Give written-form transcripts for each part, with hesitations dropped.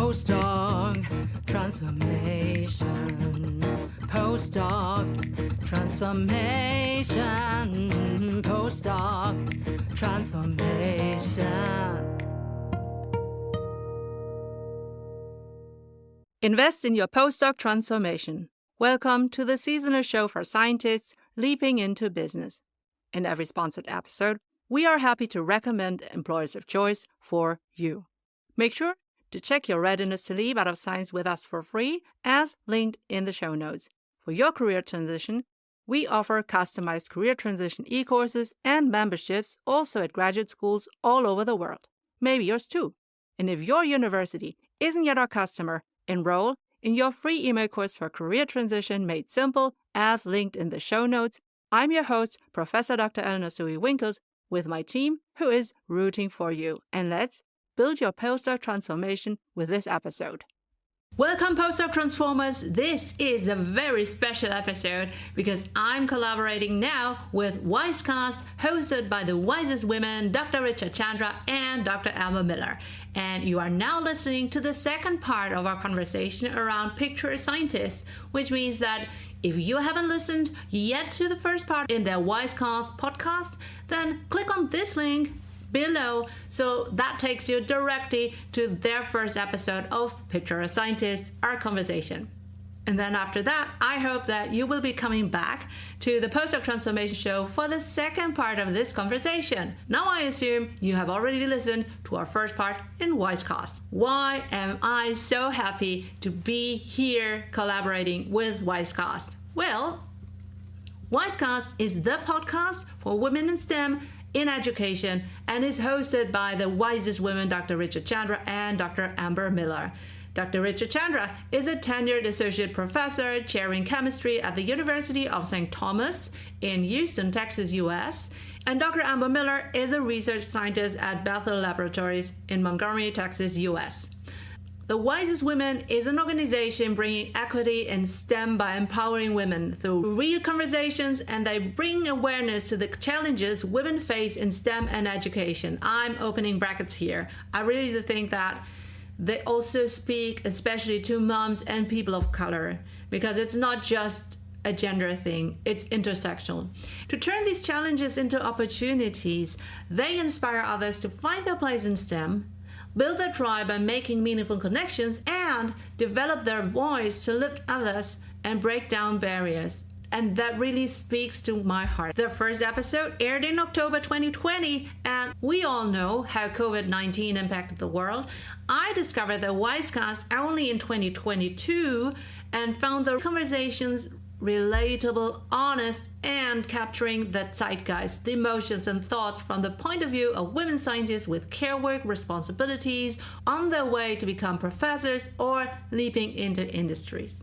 Postdoc Transformation. Postdoc Transformation. Postdoc Transformation. Invest in your postdoc transformation. Welcome to the seasonal show for scientists leaping into business. In every sponsored episode, we are happy to recommend employers of choice for you. Make sure to check your readiness to leap out of science with us for free, as linked in the show notes. For your career transition, we offer customized career transition e-courses and memberships also at graduate schools all over the world. Maybe yours too. And if your university isn't yet our customer, enroll in your free email course for career transition made simple, as linked in the show notes. I'm your host, Professor Dr. Eleonore Soei-Winkels, with my team who is rooting for you. And let's build your postdoc transformation with this episode. Welcome, postdoc transformers. This is a very special episode because I'm collaborating now with WISEcast, hosted by the wisest women, Dr. Richa Chandra and Dr. Amber Miller. And you are now listening to the second part of our conversation around picture a scientist, which means that if you haven't listened yet to the first part in their WISEcast podcast, then click on this link below, so that takes you directly to their first episode of Picture a Scientist, our conversation. And then after that, I hope that you will be coming back to the Postdoc Transformation Show for the second part of this conversation. Now I assume you have already listened to our first part in WISEcast. Why am I so happy to be here collaborating with WISEcast? Well, WISEcast is the podcast for women in STEM in education and is hosted by the wisest women, Dr. Richa Chandra and Dr. Amber Miller. Dr. Richa Chandra is a tenured associate professor chairing chemistry at the University of St. Thomas in Houston, Texas, US. And Dr. Amber Miller is a research scientist at Bethel Laboratories in Montgomery, Texas, US. The Wisest Women is an organization bringing equity in STEM by empowering women through real conversations, and they bring awareness to the challenges women face in STEM and education. I'm opening brackets here. I really do think that they also speak especially to moms and people of color, because it's not just a gender thing, it's intersectional. To turn these challenges into opportunities, they inspire others to find their place in STEM, build their tribe by making meaningful connections, and develop their voice to lift others and break down barriers. And that really speaks to my heart. Their first episode aired in October 2020, and we all know how COVID-19 impacted the world. I discovered the WISEcast only in 2022 and found the conversations relatable, honest, and capturing the zeitgeist, the emotions and thoughts from the point of view of women scientists with care work responsibilities on their way to become professors or leaping into industries.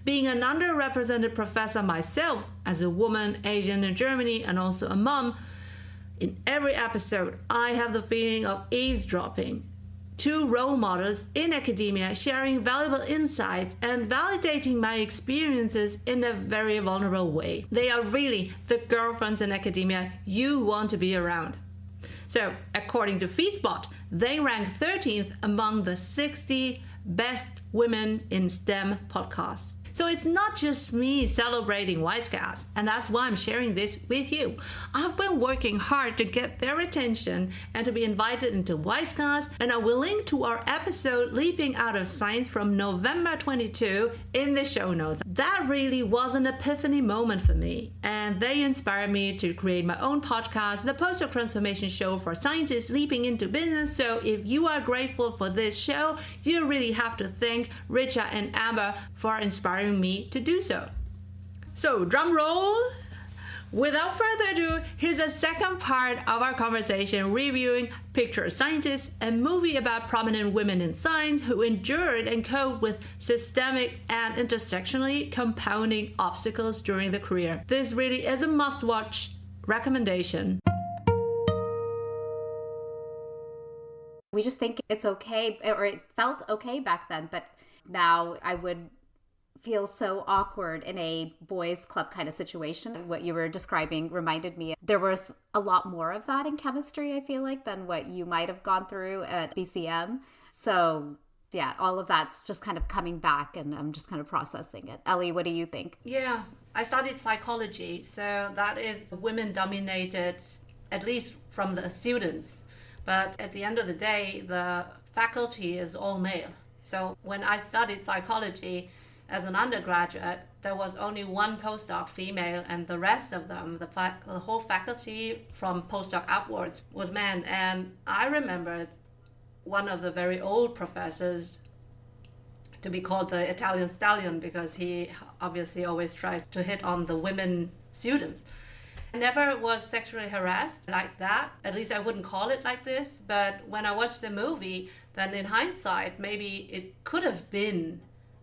Being an underrepresented professor myself, as a woman, Asian in Germany, and also a mom, in every episode I have the feeling of eavesdropping. Two role models in academia sharing valuable insights and validating my experiences in a very vulnerable way. They are really the girlfriends in academia you want to be around. So, according to FeedSpot, they rank 13th among the 60 best women in STEM podcasts. So it's not just me celebrating WISEcast, and that's why I'm sharing this with you. I've been working hard to get their attention and to be invited into WISEcast, and I will link to our episode Leaping Out of Science from November 22 in the show notes. That really was an epiphany moment for me, and they inspired me to create my own podcast, the Postdoc Transformation Show for scientists leaping into business. So if you are grateful for this show, you really have to thank Richa and Amber for inspiring me to do so. So drum roll. Without further ado, here's a second part of our conversation reviewing Picture a Scientist, a movie about prominent women in science who endured and coped with systemic and intersectionally compounding obstacles during their career. This really is a must-watch recommendation. We just think it's okay, or it felt okay back then, but now I would feel so awkward in a boys club kind of situation. What you were describing reminded me, there was a lot more of that in chemistry, I feel like, than what you might have gone through at BCM. So yeah, all of that's just kind of coming back, and I'm just kind of processing it. Ellie, what do you think? Yeah, I studied psychology, so that is women dominated, at least from the students. But at the end of the day, the faculty is all male. So when I studied psychology as an undergraduate, there was only one postdoc female, and the rest of them, the whole faculty from postdoc upwards, was men. And I remember one of the very old professors to be called the Italian stallion, because he obviously always tries to hit on the women students. I never was sexually harassed like that. At least I wouldn't call it like this. But when I watched the movie, then in hindsight, maybe it could have been,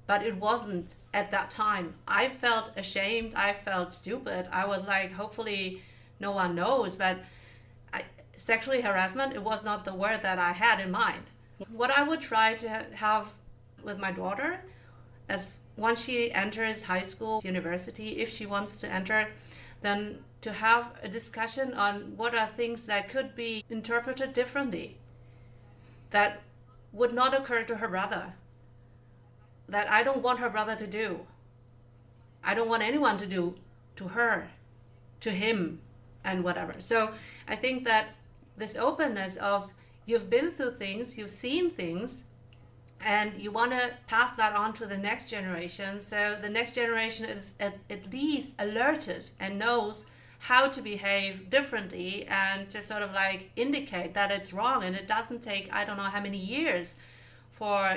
but it wasn't at that time. I felt ashamed. I felt stupid. I was like, hopefully no one knows. But sexually harassment, it was not the word that I had in mind. What I would try to have with my daughter, as once she enters high school, university, if she wants to enter, then to have a discussion on what are things that could be interpreted differently, that would not occur to her brother, that I don't want her brother to do. I don't want anyone to do to her, to him, and whatever. So I think that this openness of you've been through things, you've seen things, and you want to pass that on to the next generation. So the next generation is at least alerted and knows how to behave differently, and to sort of like indicate that it's wrong. And it doesn't take, I don't know how many years for,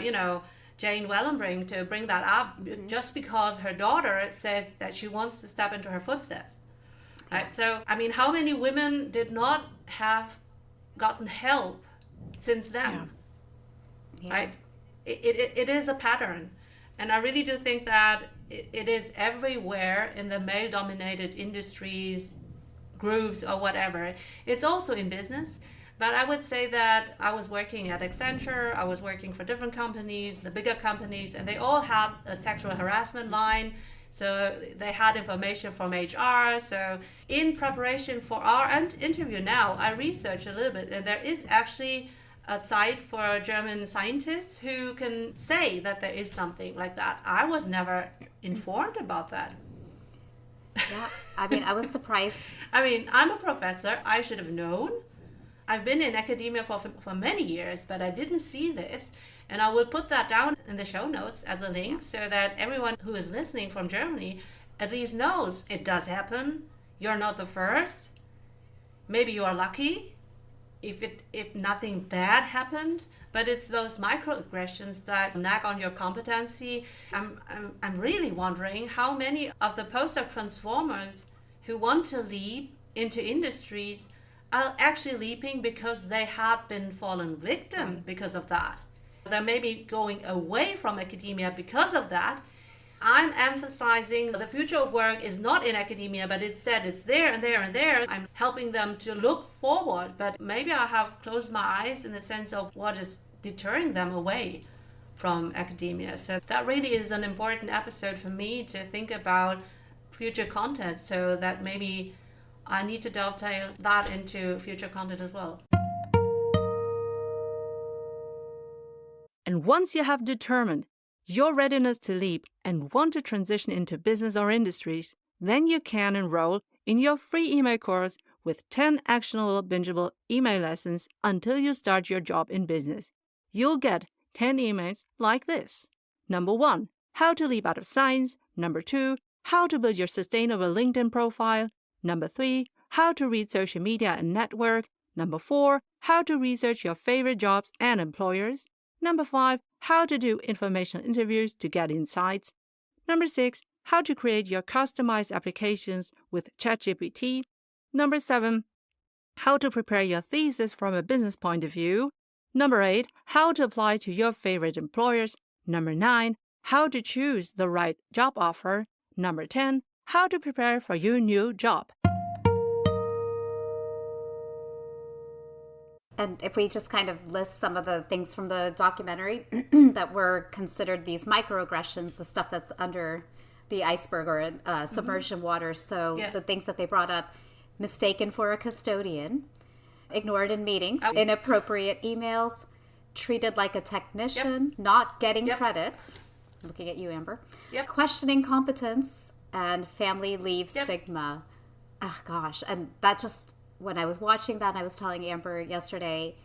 Jane Wellenbring to bring that up, just because her daughter says that she wants to step into her footsteps. Right? So, I mean, how many women did not have gotten help since then? Yeah. Right? It is a pattern. And I really do think that it is everywhere in the male-dominated industries, groups, or whatever. It's also in business. But I would say that I was working at Accenture, I was working for different companies, the bigger companies, and they all had a sexual harassment line. So they had information from HR. So in preparation for our interview now, I researched a little bit, and there is actually a site for German scientists who can say that there is something like that. I was never informed about that. Yeah, I mean, I was surprised. I mean, I'm a professor. I should have known. I've been in academia for many years, but I didn't see this. And I will put that down in the show notes as a link, so that everyone who is listening from Germany at least knows it does happen. You're not the first. Maybe you are lucky if nothing bad happened, but it's those microaggressions that nag on your competency. I'm really wondering how many of the postdoc transformers who want to leap into industries are actually leaping because they have been fallen victim because of that. They're maybe going away from academia because of that. I'm emphasizing the future of work is not in academia, but instead it's there and there and there. I'm helping them to look forward, but maybe I have closed my eyes in the sense of what is deterring them away from academia. So that really is an important episode for me to think about future content, so that maybe I need to dovetail that into future content as well. And once you have determined your readiness to leap and want to transition into business or industries, then you can enroll in your free email course with 10 actionable, bingeable email lessons until you start your job in business. You'll get 10 emails like this. Number 1, how to leap out of science. Number 2, how to build your sustainable LinkedIn profile. Number 3, how to read social media and network. Number 4, how to research your favorite jobs and employers. Number 5, how to do informational interviews to get insights. Number 6, how to create your customized applications with ChatGPT. Number 7, how to prepare your thesis from a business point of view. Number 8, how to apply to your favorite employers. Number 9, how to choose the right job offer. Number 10, how to prepare for your new job. And if we just kind of list some of the things from the documentary that were considered these microaggressions, the stuff that's under the iceberg or submersion water. So the things that they brought up: mistaken for a custodian, ignored in meetings, inappropriate emails, treated like a technician, not getting credit. Looking at you, Amber. Questioning competence and family leave stigma. Oh, gosh. And that just, when I was watching that, I was telling Amber yesterday,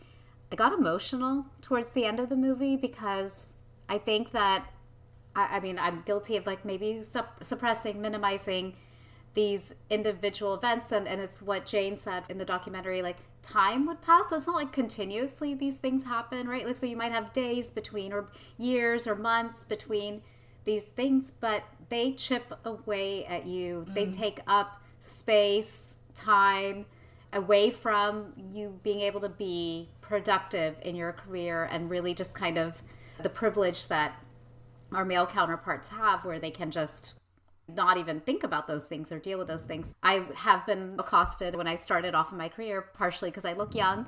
I got emotional towards the end of the movie because I think that, I mean, I'm guilty of like maybe suppressing, minimizing these individual events. And it's what Jane said in the documentary, like time would pass. So it's not like continuously these things happen, right? Like, so you might have days between or years or months between these things, but they chip away at you. They take up space, time away from you being able to be productive in your career and really just kind of the privilege that our male counterparts have where they can just not even think about those things or deal with those things. I have been accosted when I started off in my career, partially because I look young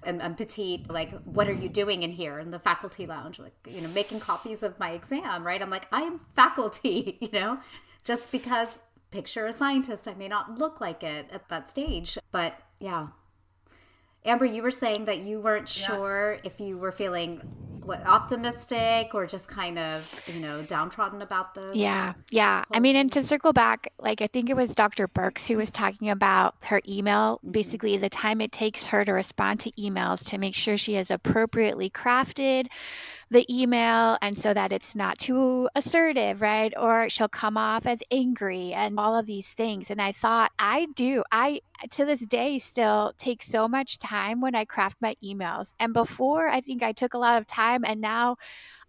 and I'm petite, like, what are you doing in here in the faculty lounge? Like, you know, making copies of my exam, right? I'm like, I am faculty, you know, just because picture a scientist, I may not look like it at that stage. But yeah. Amber, you were saying that you weren't sure if you were feeling optimistic or just kind of, you know, downtrodden about this. Yeah. I mean, and to circle back, like I think it was Dr. Burks who was talking about her email, basically the time it takes her to respond to emails to make sure she has appropriately crafted the email and so that it's not too assertive, right? Or she'll come off as angry and all of these things. And I thought, I to this day still take so much time when I craft my emails. And before, I think I took a lot of time, and now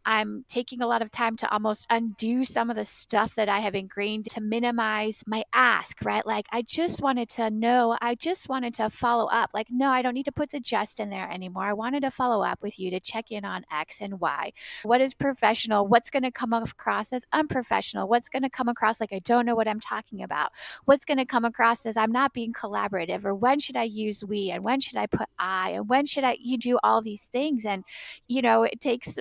I'm taking a lot of time to almost undo some of the stuff that I have ingrained to minimize my ask, right? Like, I just wanted to know, I just wanted to follow up. Like, no, I don't need to put the just in there anymore. I wanted to follow up with you to check in on X and Y. What is professional? What's going to come across as unprofessional? What's going to come across like I don't know what I'm talking about? What's going to come across as I'm not being collaborative? Or when should I use we? And when should I put I? And when should you do all these things? And, you know, it takes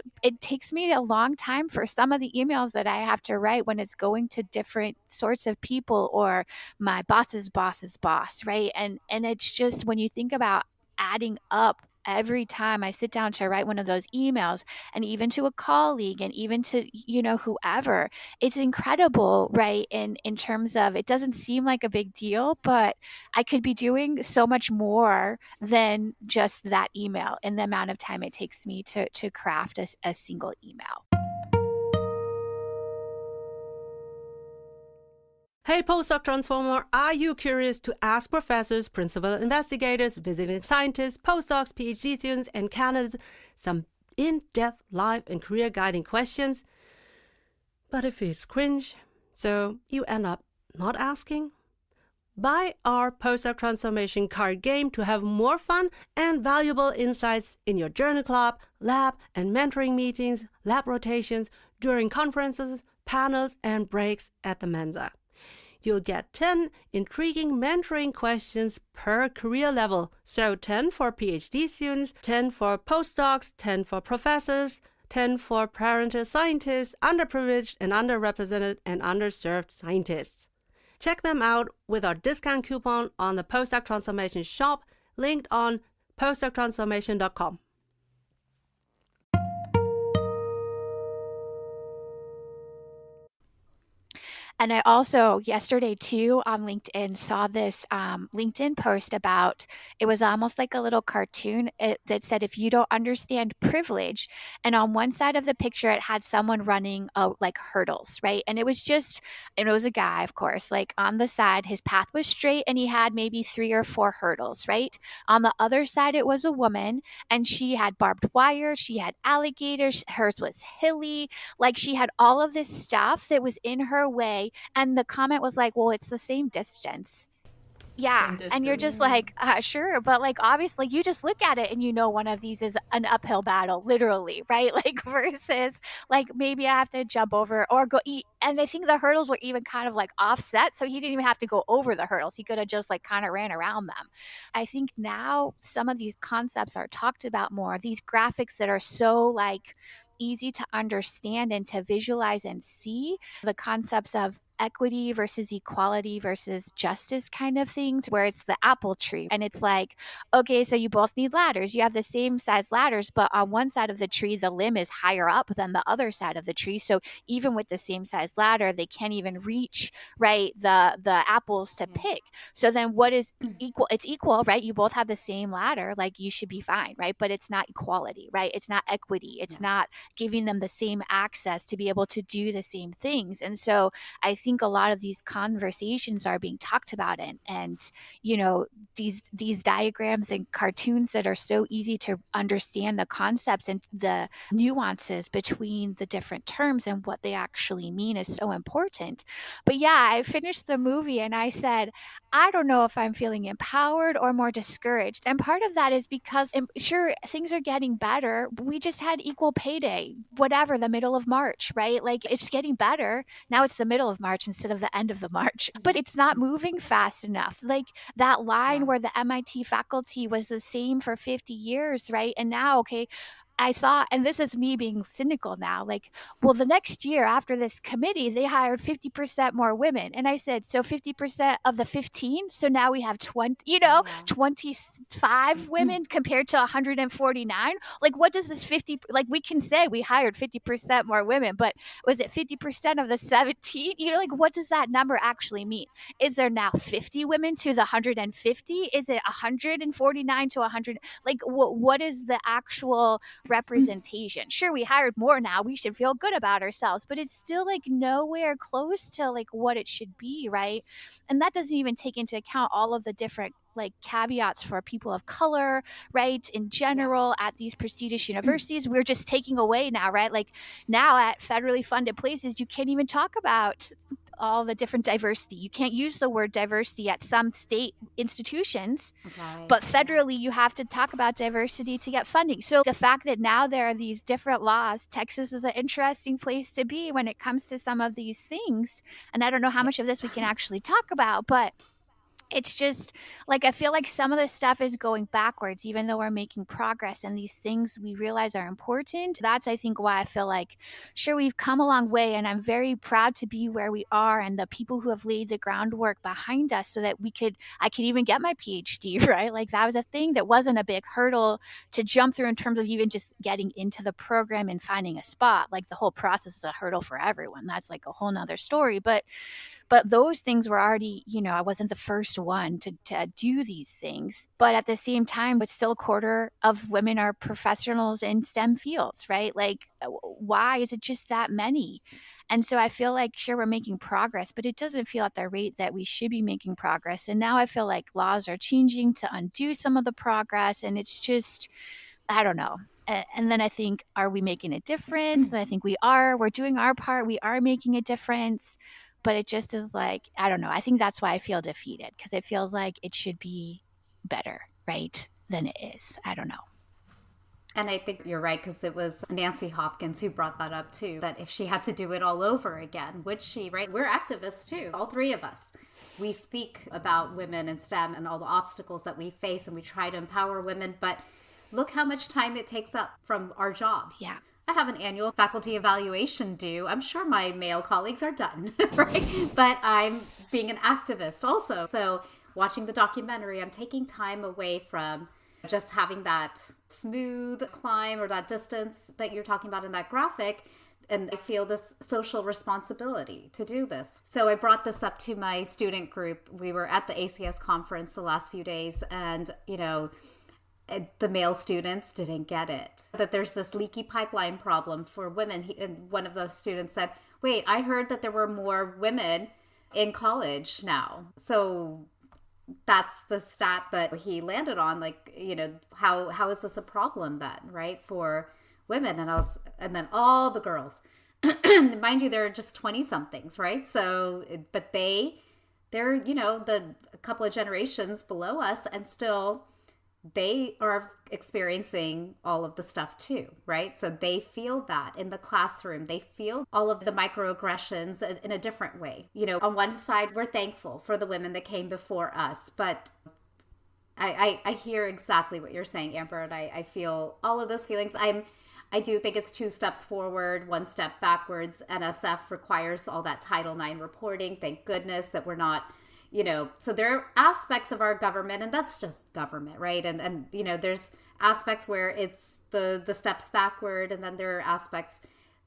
me a long time for some of the emails that I have to write when it's going to different sorts of people or my boss's boss's boss, right? And it's just, when you think about adding up every time I sit down to write one of those emails, and even to a colleague and even to, you know, whoever, it's incredible, right? In terms of, it doesn't seem like a big deal, but I could be doing so much more than just that email in the amount of time it takes me to craft a single email. Hey, postdoc transformer, are you curious to ask professors, principal investigators, visiting scientists, postdocs, PhD students, and candidates some in-depth life and career guiding questions? But it feels cringe, so you end up not asking? Buy our postdoc transformation card game to have more fun and valuable insights in your journal club, lab, and mentoring meetings, lab rotations, during conferences, panels, and breaks at the Mensa. You'll get 10 intriguing mentoring questions per career level. So 10 for PhD students, 10 for postdocs, 10 for professors, 10 for parental scientists, underprivileged and underrepresented and underserved scientists. Check them out with our discount coupon on the Postdoc Transformation shop, linked on PostdocTransformation.com. And I also, yesterday too, on LinkedIn, saw this LinkedIn post about, it was almost like a little cartoon that said, if you don't understand privilege, and on one side of the picture, it had someone running like hurdles, right? And it was a guy, of course, like on the side, his path was straight and he had maybe 3 or 4 hurdles, right? On the other side, it was a woman and she had barbed wire, she had alligators, hers was hilly, like she had all of this stuff that was in her way. And the comment was like, well, it's the same distance. Yeah. And you're just like, sure. But like, obviously you just look at it and you know one of these is an uphill battle, literally, right? Like versus like, maybe I have to jump over or go eat. And I think the hurdles were even kind of like offset. So he didn't even have to go over the hurdles. He could have just like kind of ran around them. I think now some of these concepts are talked about more. These graphics that are so like easy to understand and to visualize and see, the concepts of equity versus equality versus justice kind of things, where it's the apple tree. And it's like, okay, so you both need ladders. You have the same size ladders, but on one side of the tree, the limb is higher up than the other side of the tree. So even with the same size ladder, they can't even reach, right, the apples to pick. So then what is equal? It's equal, right? You both have the same ladder, like you should be fine, right? But it's not equality, right? It's not equity. It's not giving them the same access to be able to do the same things. And so I think a lot of these conversations are being talked about, and you know, these diagrams and cartoons that are so easy to understand the concepts and the nuances between the different terms and what they actually mean is so important. But yeah, I finished the movie and I said, I don't know if I'm feeling empowered or more discouraged. And part of that is because, sure, things are getting better. We just had equal pay day, whatever, the middle of March, right? Like, it's getting better. Now it's the middle of March instead of the end of the March, but it's not moving fast enough. Like that line where the MIT faculty was the same for 50 years, right? And now, okay, I saw, and this is me being cynical now, like, well, the next year after this committee, they hired 50% more women. And I said, so 50% of the 15? So now we have 20, 25 women compared to 149. Like, what does this 50, like, we can say we hired 50% more women, but was it 50% of the 17? Like, what does that number actually mean? Is there now 50 women to the 150? Is it 149 to 100? Like, what is the actual representation? Sure, we hired more now, we should feel good about ourselves, but it's still like nowhere close to like what it should be, right? And that doesn't even take into account all of the different like caveats for people of color, right? In general, at these prestigious universities, we're just taking away now, right? Like now at federally funded places, you can't even talk about all the different diversity. You can't use the word diversity at some state institutions, but federally you have to talk about diversity to get funding. So the fact that now there are these different laws, Texas is an interesting place to be when it comes to some of these things. And I don't know how much of this we can actually talk about, but it's just like, I feel like some of this stuff is going backwards, even though we're making progress and these things we realize are important. That's, I think, why I feel like, sure, we've come a long way and I'm very proud to be where we are and the people who have laid the groundwork behind us so that I could even get my PhD, right? Like that was a thing that wasn't a big hurdle to jump through in terms of even just getting into the program and finding a spot. Like the whole process is a hurdle for everyone. That's like a whole nother story. But those things were already, I wasn't the first one to do these things. But at the same time, but still a quarter of women are professionals in STEM fields, right? Like, why is it just that many? And so I feel like, sure, we're making progress, but it doesn't feel at the rate that we should be making progress. And now I feel like laws are changing to undo some of the progress. And it's just, I don't know. And then I think, are we making a difference? And I think we are. We're doing our part. We are making a difference. But it just is like, I don't know. I think that's why I feel defeated, because it feels like it should be better, right, than it is. I don't know. And I think you're right, because it was Nancy Hopkins who brought that up too, that if she had to do it all over again, would she, right? We're activists too, all three of us. We speak about women in STEM and all the obstacles that we face, and we try to empower women, but look how much time it takes up from our jobs. Yeah. I have an annual faculty evaluation due. I'm sure my male colleagues are done, right? But I'm being an activist also. So watching the documentary, I'm taking time away from just having that smooth climb or that distance that you're talking about in that graphic. And I feel this social responsibility to do this. So I brought this up to my student group. We were at the ACS conference the last few days, and, the male students didn't get it, that there's this leaky pipeline problem for women. And one of the students said, wait, I heard that there were more women in college now. So that's the stat that he landed on. Like, how is this a problem then, right, for women? And then all the girls, mind you, they're just 20 somethings, right? So, but they're, a couple of generations below us, and still they are experiencing all of the stuff too, right? So they feel that in the classroom. They feel all of the microaggressions in a different way. On one side, we're thankful for the women that came before us, but I hear exactly what you're saying, Amber, and I feel all of those feelings. I do think it's 2 steps forward, 1 step backwards. NSF requires all that Title IX reporting. Thank goodness that we're not, so there are aspects of our government, and that's just government, right? And there's aspects where it's the steps backward, and then there are aspects,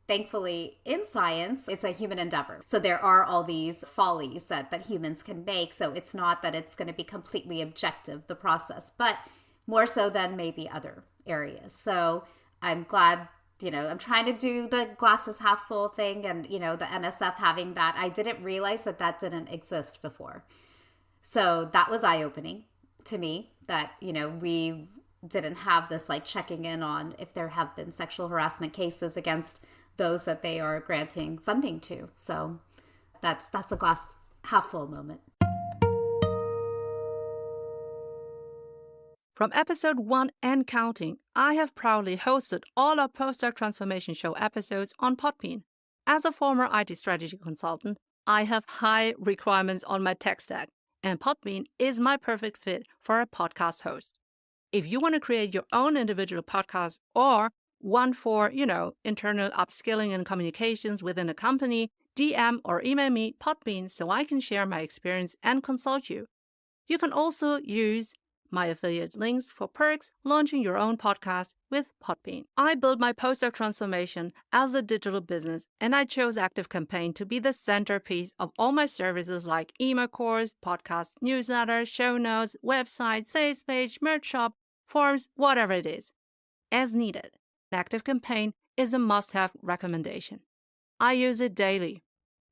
thankfully, in science, it's a human endeavor. So there are all these follies that humans can make. So it's not that it's going to be completely objective, the process, but more so than maybe other areas. So I'm glad, I'm trying to do the glasses half full thing, and, the NSF having that. I didn't realize that didn't exist before. So that was eye-opening to me, that, we didn't have this like checking in on if there have been sexual harassment cases against those that they are granting funding to. So that's a glass half full moment. From episode 1 and counting, I have proudly hosted all our Postdoc Transformation Show episodes on Podbean. As a former IT strategy consultant, I have high requirements on my tech stack, and Podbean is my perfect fit for a podcast host. If you want to create your own individual podcast or one for, internal upskilling and communications within a company, DM or email me Podbean so I can share my experience and consult you. You can also use my affiliate links for perks launching your own podcast with Podbean. I built my postdoc transformation as a digital business, and I chose ActiveCampaign to be the centerpiece of all my services like email course, podcast newsletter, show notes, website, sales page, merch shop, forms, whatever it is, as needed. ActiveCampaign is a must-have recommendation. I use it daily.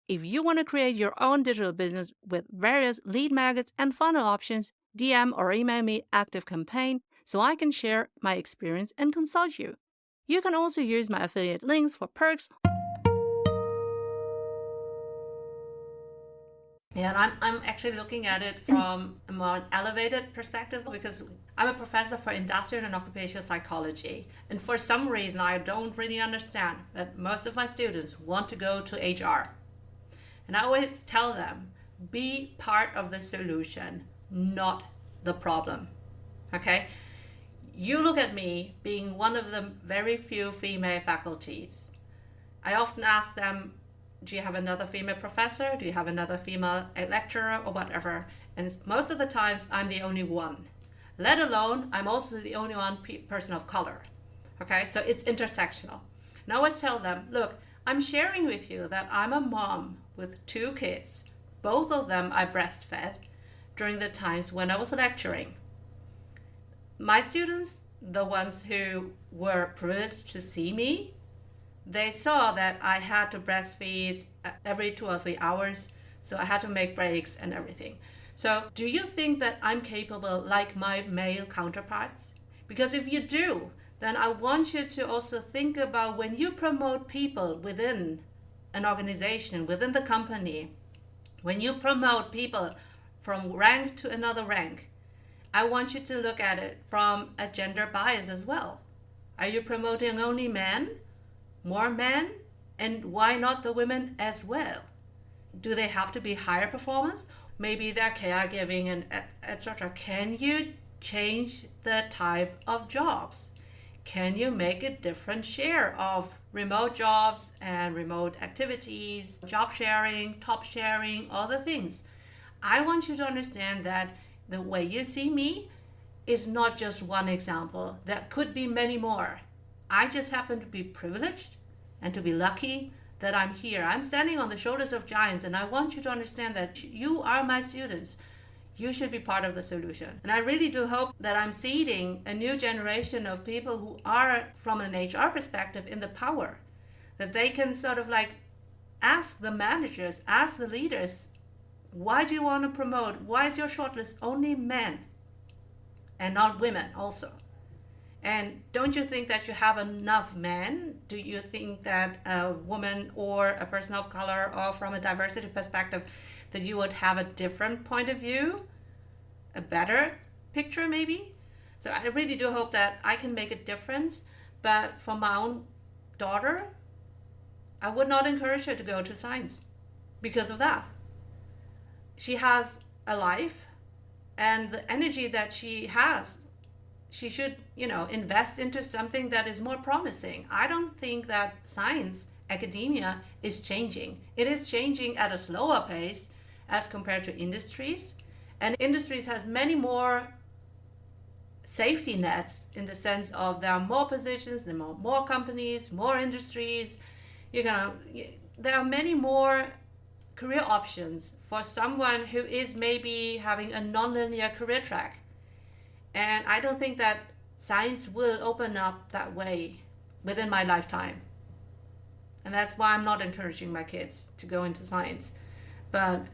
If you want to create your own digital business with various lead magnets and funnel options, DM or email me ActiveCampaign so I can share my experience and consult you. You can also use my affiliate links for perks. Yeah, and I'm actually looking at it from a more elevated perspective, because I'm a professor for industrial and occupational psychology. And for some reason, I don't really understand that most of my students want to go to HR. And I always tell them, be part of the solution, not the problem. Okay? You look at me being one of the very few female faculties. I often ask them, do you have another female professor? Do you have another female lecturer or whatever? And most of the times I'm the only one. Let alone I'm also the only one person of color. Okay, so it's intersectional. And I always tell them, look, I'm sharing with you that I'm a mom with 2 kids. Both of them I breastfed during the times when I was lecturing. My students, the ones who were privileged to see me, they saw that I had to breastfeed every 2 or 3 hours, so I had to make breaks and everything. So do you think that I'm capable like my male counterparts? Because if you do, then I want you to also think about when you promote people within an organization, within the company, when you promote people from rank to another rank, I want you to look at it from a gender bias as well. Are you promoting only men? More men? And why not the women as well? Do they have to be higher performers? Maybe they're caregiving and etc. Can you change the type of jobs? Can you make a different share of remote jobs and remote activities, job sharing, top sharing, all the things? I want you to understand that the way you see me is not just one example. There could be many more. I just happen to be privileged and to be lucky that I'm here. I'm standing on the shoulders of giants, and I want you to understand that you are my students. You should be part of the solution. And I really do hope that I'm seeding a new generation of people who are, from an HR perspective, in the power. That they can sort of like ask the managers, ask the leaders, why do you want to promote? Why is your shortlist only men and not women also? And don't you think that you have enough men? Do you think that a woman or a person of color, or from a diversity perspective, that you would have a different point of view? A better picture maybe? So I really do hope that I can make a difference. But for my own daughter, I would not encourage her to go to science because of that. She has a life, and the energy that she has she should, invest into something that is more promising. I don't think that science, academia is changing. It is changing at a slower pace as compared to industries. And industries has many more safety nets in the sense of there are more positions, there are more companies, more industries. There are many more career options for someone who is maybe having a nonlinear career track. And I don't think that science will open up that way within my lifetime. And that's why I'm not encouraging my kids to go into science. But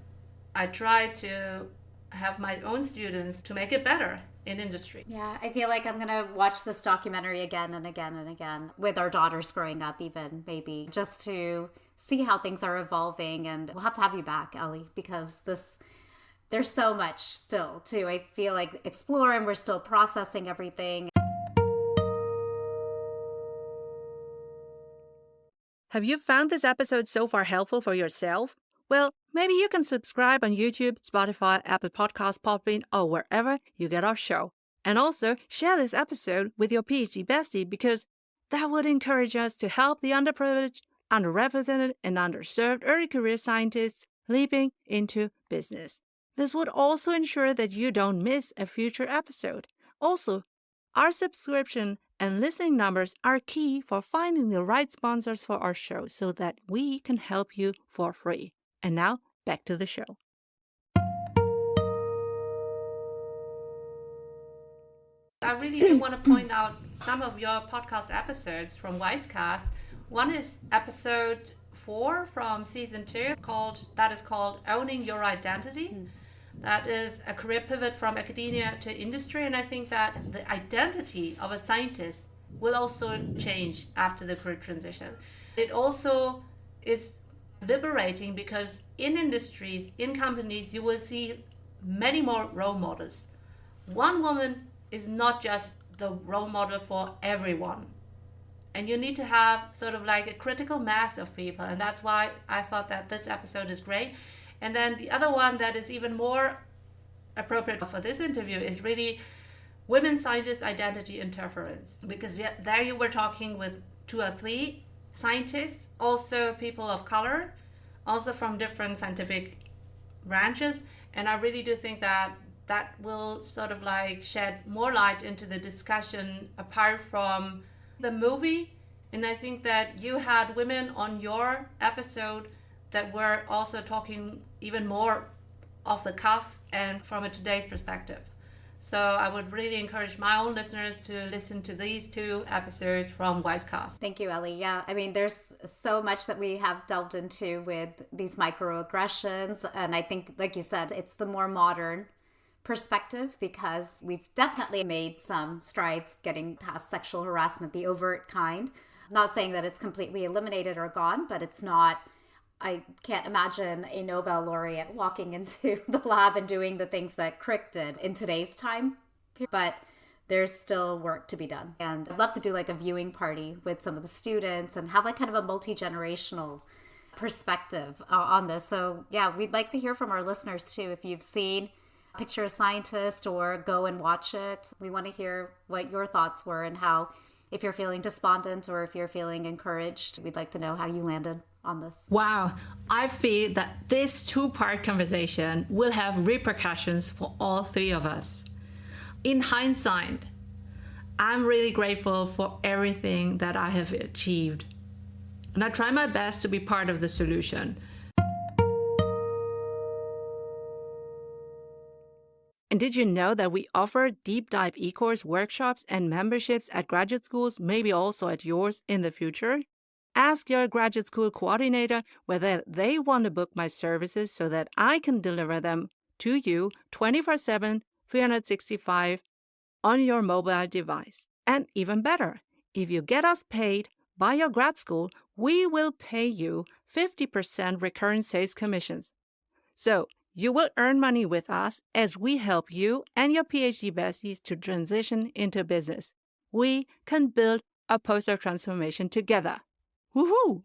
I try to have my own students to make it better in industry. Yeah, I feel like I'm going to watch this documentary again and again and again with our daughters growing up, even maybe, just to see how things are evolving. And we'll have to have you back, Ellie, because there's so much still to, I feel like, explore, and we're still processing everything. Have you found this episode so far helpful for yourself? Well, maybe you can subscribe on YouTube, Spotify, Apple Podcasts, Podbean, or wherever you get our show. And also share this episode with your PhD bestie, because that would encourage us to help the underprivileged, underrepresented, and underserved early career scientists leaping into business. This would also ensure that you don't miss a future episode. Also, our subscription and listening numbers are key for finding the right sponsors for our show so that we can help you for free. And now, back to the show. I really do want to point out some of your podcast episodes from WISEcast. One is episode 4 from season 2 that is called Owning Your Identity. That is a career pivot from academia to industry. And I think that the identity of a scientist will also change after the career transition. It also is liberating because in industries, in companies, you will see many more role models. One woman is not just the role model for everyone. And you need to have sort of like a critical mass of people. And that's why I thought that this episode is great. And then the other one that is even more appropriate for this interview is really women scientists identity interference. Because there you were talking with 2 or 3 scientists, also people of color, also from different scientific branches. And I really do think that will sort of like shed more light into the discussion apart from the movie. And I think that you had women on your episode that were also talking even more off the cuff and from a today's perspective. So I would really encourage my own listeners to listen to these 2 episodes from WISEcast. Thank you, Ellie. Yeah, I mean, there's so much that we have delved into with these microaggressions. And I think, like you said, it's the more modern perspective, because we've definitely made some strides getting past sexual harassment, the overt kind. Not saying that it's completely eliminated or gone, but it's not. I can't imagine a Nobel laureate walking into the lab and doing the things that Crick did in today's time. But there's still work to be done. And I'd love to do like a viewing party with some of the students and have like kind of a multi-generational perspective on this. So yeah, we'd like to hear from our listeners too. If you've seen Picture a Scientist or go and watch it, we want to hear what your thoughts were and how, if you're feeling despondent or if you're feeling encouraged, we'd like to know how you landed on this. Wow, I feel that this 2-part conversation will have repercussions for all 3 of us. In hindsight, I'm really grateful for everything that I have achieved. And I try my best to be part of the solution. And did you know that we offer deep dive e-course workshops and memberships at graduate schools, maybe also at yours in the future? Ask your graduate school coordinator whether they want to book my services so that I can deliver them to you 24/7, 365 on your mobile device. And even better, if you get us paid by your grad school, we will pay you 50% recurring sales commissions. So you will earn money with us as we help you and your PhD besties to transition into business. We can build a postdoc transformation together. Woohoo!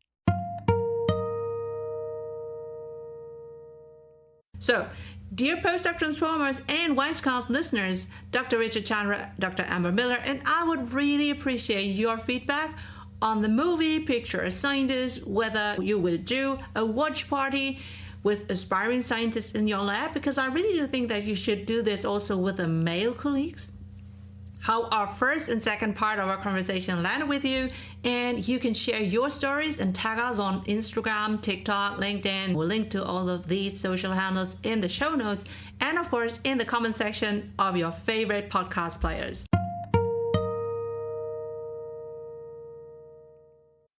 So, Dear Postdoc Transformers and WISEcast listeners, Dr. Richa Chandra, Dr. Amber Miller, and I would really appreciate your feedback on the movie Picture a Scientist, whether you will do a watch party with aspiring scientists in your lab, because I really do think that you should do this also with the male colleagues. How our first and second part of our conversation landed with you, and you can share your stories and tag us on Instagram, TikTok, LinkedIn. We'll link to all of these social handles in the show notes and of course in the comment section of your favorite podcast players.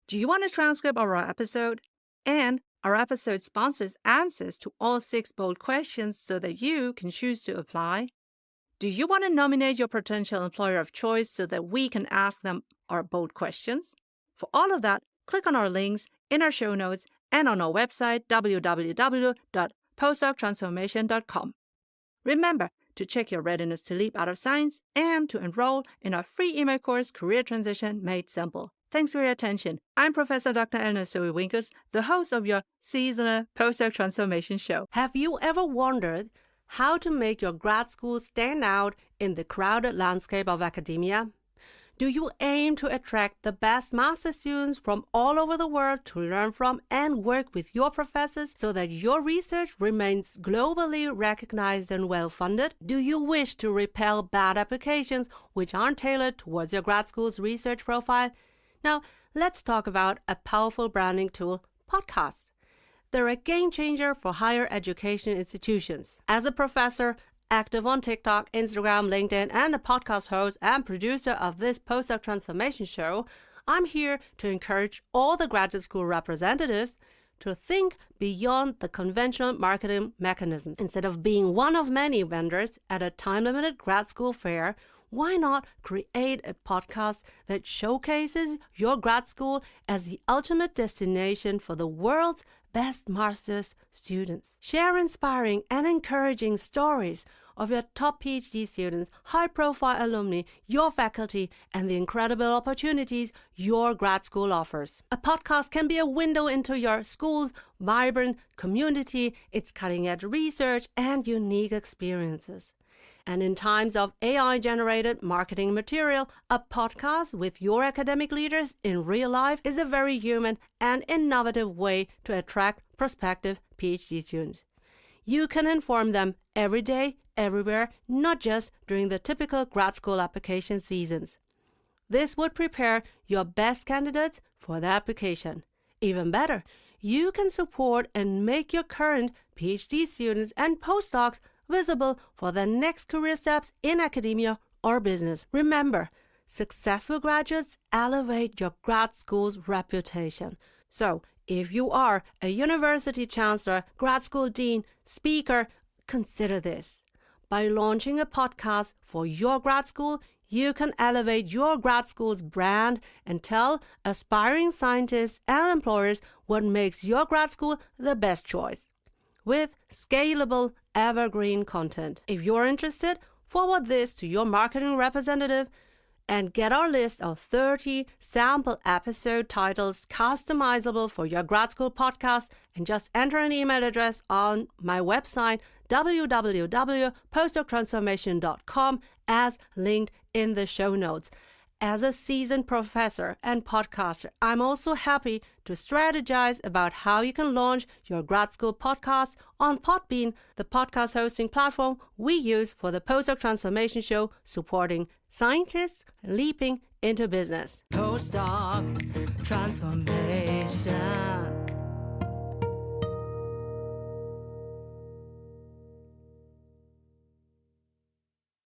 Do you want a transcript of our episode? And our episode sponsors answers to all 6 bold questions so that you can choose to apply. Do you want to nominate your potential employer of choice so that we can ask them our bold questions? For all of that, click on our links in our show notes and on our website, www.PostdocTransformation.com. Remember to check your readiness to leap out of science and to enroll in our free email course, Career Transition Made Simple. Thanks for your attention. I'm Professor Dr. Eleonore Soei-Winkels, the host of your seasonal Postdoc Transformation Show. Have you ever wondered how to make your grad school stand out in the crowded landscape of academia? Do you aim to attract the best master students from all over the world to learn from and work with your professors so that your research remains globally recognized and well-funded? Do you wish to repel bad applications which aren't tailored towards your grad school's research profile? Now, let's talk about a powerful branding tool, podcasts. They're a game changer for higher education institutions. As a professor, active on TikTok, Instagram, LinkedIn, and a podcast host and producer of this Postdoc Transformation Show, I'm here to encourage all the graduate school representatives to think beyond the conventional marketing mechanism. Instead of being one of many vendors at a time-limited grad school fair, why not create a podcast that showcases your grad school as the ultimate destination for the world's best master's students? Share inspiring and encouraging stories of your top PhD students, high-profile alumni, your faculty, and the incredible opportunities your grad school offers. A podcast can be a window into your school's vibrant community, its cutting-edge research, and unique experiences. And in times of AI-generated marketing material, a podcast with your academic leaders in real life is a very human and innovative way to attract prospective PhD students. You can inform them every day, everywhere, not just during the typical grad school application seasons. This would prepare your best candidates for the application. Even better, you can support and make your current PhD students and postdocs visible for their next career steps in academia or business. Remember, successful graduates elevate your grad school's reputation. So, if you are a university chancellor, grad school dean, speaker, consider this. By launching a podcast for your grad school, you can elevate your grad school's brand and tell aspiring scientists and employers what makes your grad school the best choice, with scalable, evergreen content. If you're interested, forward this to your marketing representative and get our list of 30 sample episode titles customizable for your grad school podcast, and just enter an email address on my website, www.PostdocTransformation.com, as linked in the show notes. As a seasoned professor and podcaster, I'm also happy to strategize about how you can launch your grad school podcast on Podbean, the podcast hosting platform we use for the Postdoc Transformation Show, supporting scientists leaping into business. Postdoc Transformation.